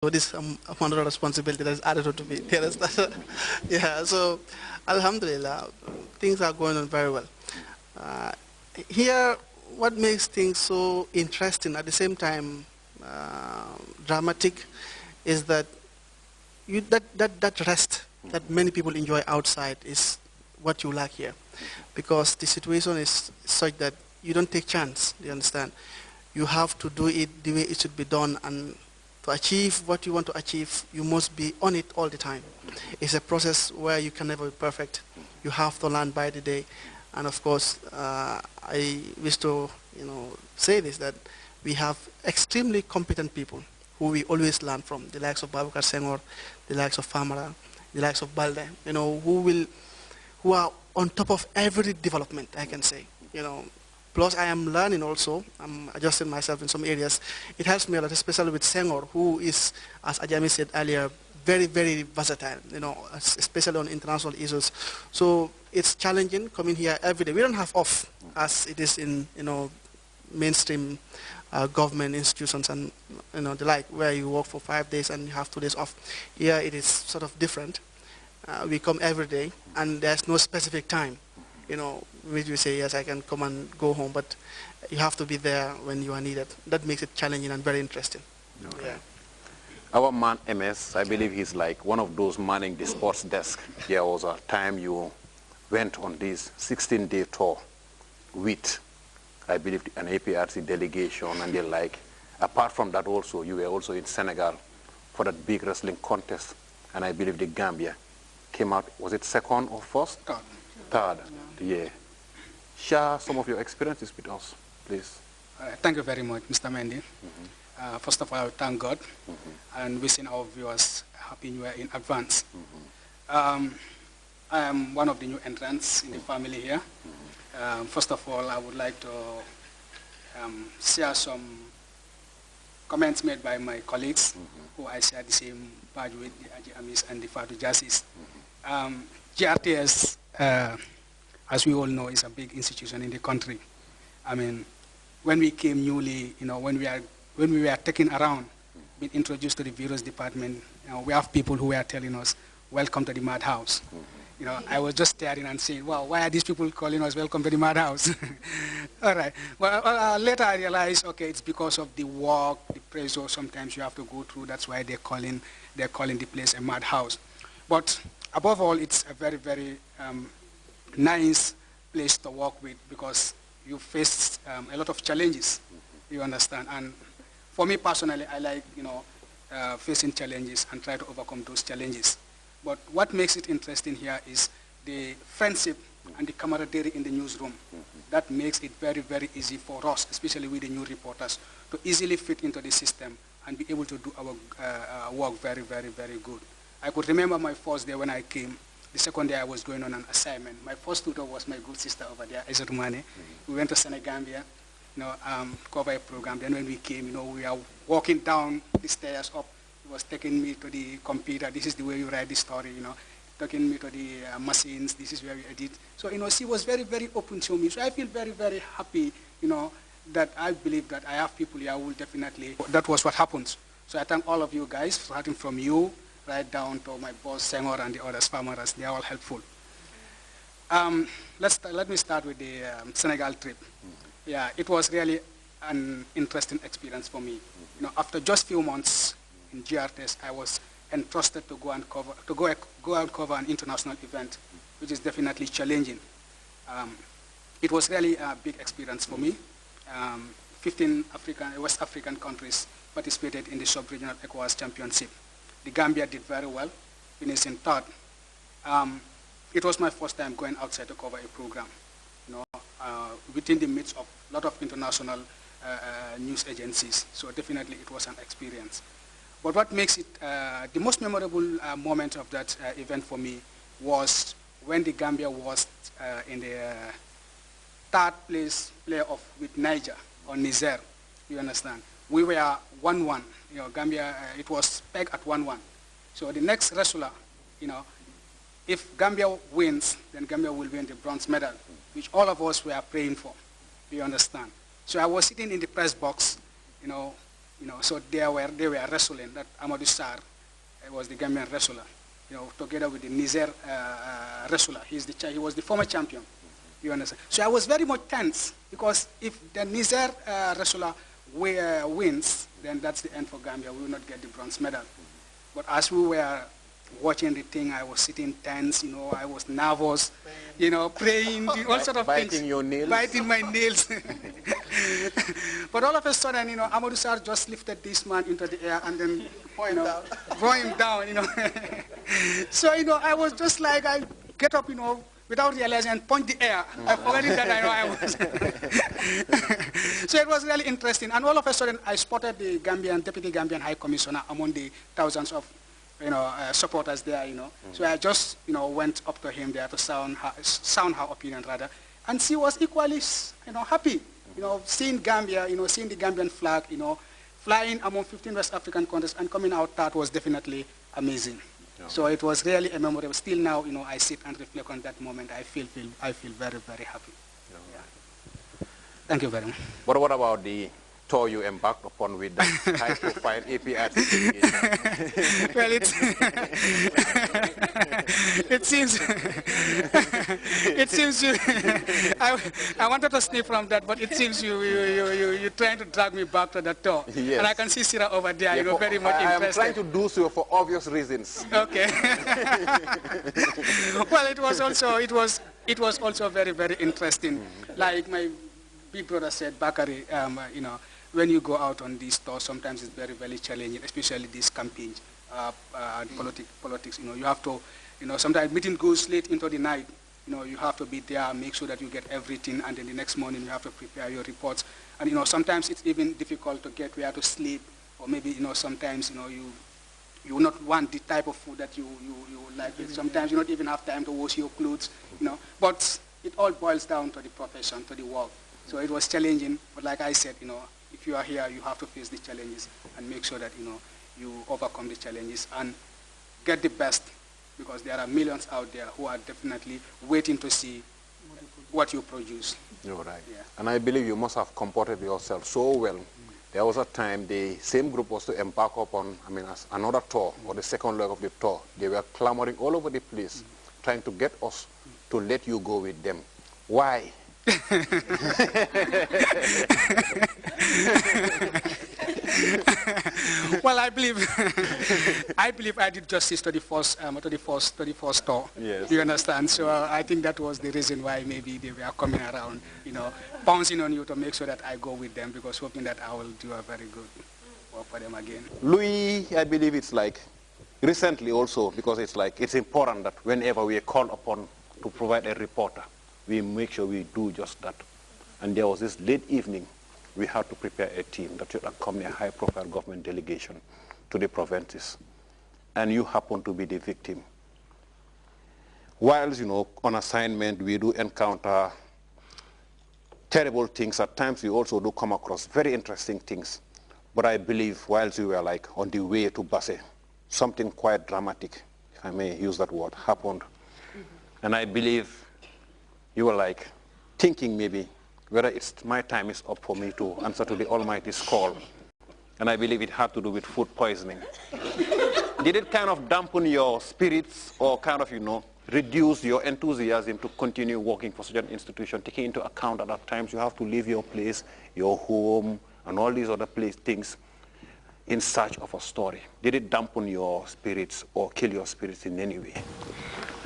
So this another responsibility that is added to me. You understand? Yeah. So, Alhamdulillah, things are going on very well. Uh, Here, what makes things so interesting at the same time dramatic is that that rest that many people enjoy outside is what you lack here, because the situation is such that you don't take chance. You understand? You have to do it the way it should be done, and to achieve what you want to achieve, you must be on it all the time. It's a process where you can never be perfect. You have to learn by the day, and of course, I wish to say this, that we have extremely competent people who we always learn from, the likes of Babakar Senghor, the likes of Famara, the likes of Balde, who are on top of every development, I can say. Plus I am learning also, I'm adjusting myself in some areas. It helps me a lot, especially with Senghor, who is, as Ajami said earlier, very, very versatile, especially on international issues. So it's challenging coming here every day. We don't have off as it is in, mainstream government institutions and the like, where you work for 5 days and you have 2 days off. Here it is sort of different. We come every day, and there's no specific time, which we say, yes, I can come and go home, but you have to be there when you are needed. That makes it challenging and very interesting. Okay. Yeah. Our man MS, I believe he's like one of those manning the sports desk. There was a time you went on this 16-day tour with, I believe, an APRC delegation and the like. Apart from that also, you were also in Senegal for that big wrestling contest, and I believe the Gambia came out, was it second or first? Third. Third, yeah. Share some of your experiences with us, please. Thank you very much, Mr. Mendy. First of all, I thank God and wishing our viewers Happy New Year in advance. I am one of the new entrants in the family here. First of all, I would like to share some comments made by my colleagues who I share the same badge with, the Aji Amis and the Fatu Jasis. GRTS, as we all know, is a big institution in the country. I mean, when we came newly, when we were taken around, being introduced to the various department, we have people who were telling us, welcome to the madhouse. I was just staring and saying, wow, why are these people calling us welcome to the madhouse? All right. Well, later I realized, okay, it's because of the work, the pressure sometimes you have to go through. That's why they're calling the place a madhouse. But above all, it's a very, very nice place to work with, because you face a lot of challenges, you understand. And for me personally, I like, facing challenges and try to overcome those challenges. But what makes it interesting here is the friendship and the camaraderie in the newsroom. That makes it very, very easy for us, especially with the new reporters, to easily fit into the system and be able to do our work very, very, very good. I could remember my first day when I came. The second day I was going on an assignment. My first tutor was my good sister over there, Isatumane. We went to Senegambia, cover a program. Then when we came, we are walking down the stairs up. He was taking me to the computer. This is the way you write the story, taking me to the machines. This is where we edit. So, she was very, very open to me. So I feel very, very happy, that I believe that I have people here who will definitely, that was what happens. So I thank all of you guys, starting from you, right down to my boss, Senghor, and the others, farmers. They are all helpful. Let me start with the Senegal trip. Yeah, it was really an interesting experience for me. After just few months in GRTS, I was entrusted to go and cover an international event, which is definitely challenging. It was really a big experience for me. 15 West African countries participated in the sub-regional ECOWAS championship. The Gambia did very well, finishing third. It was my first time going outside to cover a program, within the midst of a lot of international news agencies. So definitely it was an experience. But what makes it the most memorable moment of that event for me was when the Gambia was in the third place playoff with Niger or Niger, you understand. We were 1-1, Gambia, it was pegged at 1-1. So the next wrestler, if Gambia wins, then Gambia will win the bronze medal, which all of us were praying for, you understand. So I was sitting in the press box, So they were wrestling. That Amadou Sarr was the Gambian wrestler, together with the Niger wrestler. He was the former champion. You understand? So I was very much tense because if the Niger wrestler wins, then that's the end for Gambia. We will not get the bronze medal. But as we were watching the thing, I was sitting tense, I was nervous, praying, all sort of things. Biting your nails? Biting my nails. But all of a sudden, Amadou Sarr just lifted this man into the air and then, throw him down, So, I was just like, I get up, without realizing and point the air. I forgot that I was. So it was really interesting. And all of a sudden, I spotted the Deputy Gambian High Commissioner among the thousands of supporters there, So I just, went up to him there to sound her opinion rather. And she was equally, happy, seeing Gambia, seeing the Gambian flag, flying among 15 West African countries and coming out, that was definitely amazing. Yeah. So it was really a memorable. Still now, I sit and reflect on that moment. I feel very, very happy. Yeah. Yeah. Thank you very much. What about the tour you embarked upon with the high-profile APR certification? Well, it seems you. I wanted to sneak from that, but it seems you're trying to drag me back to the tour. Yes. And I can see Sira over there. Yeah, you're very much interested. I'm trying to do so for obvious reasons. Okay. Well, it was also very, very interesting. Like my big brother said, Bakari, when you go out on these tours, sometimes it's very, very challenging, especially these campaigns, politics. You have to, sometimes meeting goes late into the night. You have to be there, make sure that you get everything, and then the next morning you have to prepare your reports. And sometimes it's even difficult to get where to sleep, or maybe sometimes you will not want the type of food that you like. Sometimes you don't even have time to wash your clothes. But it all boils down to the profession, to the work. So it was challenging, but like I said, if you are here, you have to face the challenges and make sure that, you overcome the challenges and get the best, because there are millions out there who are definitely waiting to see what you produce. You're right. Yeah. And I believe you must have comported yourself so well. There was a time the same group was to embark upon, another tour, or the second leg of the tour. They were clamoring all over the place, trying to get us to let you go with them. Why? Well, I believe I did justice to the first tour. Yes. You understand? So I think that was the reason why maybe they were coming around, pouncing on you to make sure that I go with them, because hoping that I will do a very good work for them again. Louis, I believe it's like recently also, because it's important that whenever we are called upon to provide a reporter, we make sure we do just that. And there was this late evening, we had to prepare a team that should accompany a high-profile government delegation to the provinces. And you happen to be the victim. Whilst, on assignment, we do encounter terrible things. At times, we also do come across very interesting things. But I believe whilst we were on the way to Basse, something quite dramatic, if I may use that word, happened. And I believe you were thinking maybe whether my time is up for me to answer to the Almighty's call. And I believe it had to do with food poisoning. Did it kind of dampen your spirits or kind of, reduce your enthusiasm to continue working for such an institution, taking into account that at times you have to leave your place, your home, and all these other things in search of a story? Did it dampen your spirits or kill your spirits in any way?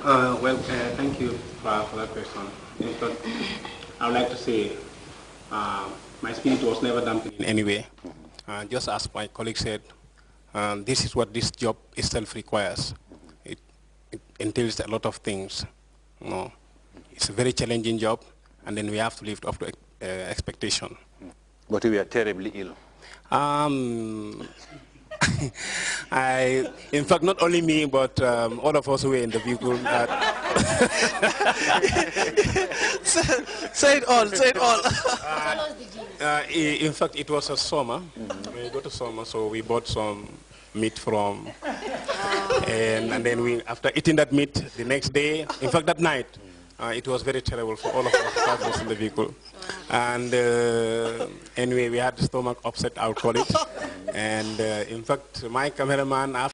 Thank you for that question. In fact, I would like to say my spirit was never dampened in any way. Just as my colleague said, this is what this job itself requires. It entails a lot of things. It's a very challenging job, and then we have to live up to expectation. But we are terribly ill. In fact, not only me, but all of us who were in the vehicle. Say it all, say it all. In fact, it was a summer. We go to summer, so we bought some meat from, and then after eating that meat, the next day, in fact, that night, it was very terrible for all of us in the vehicle. And anyway, we had stomach upset, I'll call it. And in fact, my cameraman,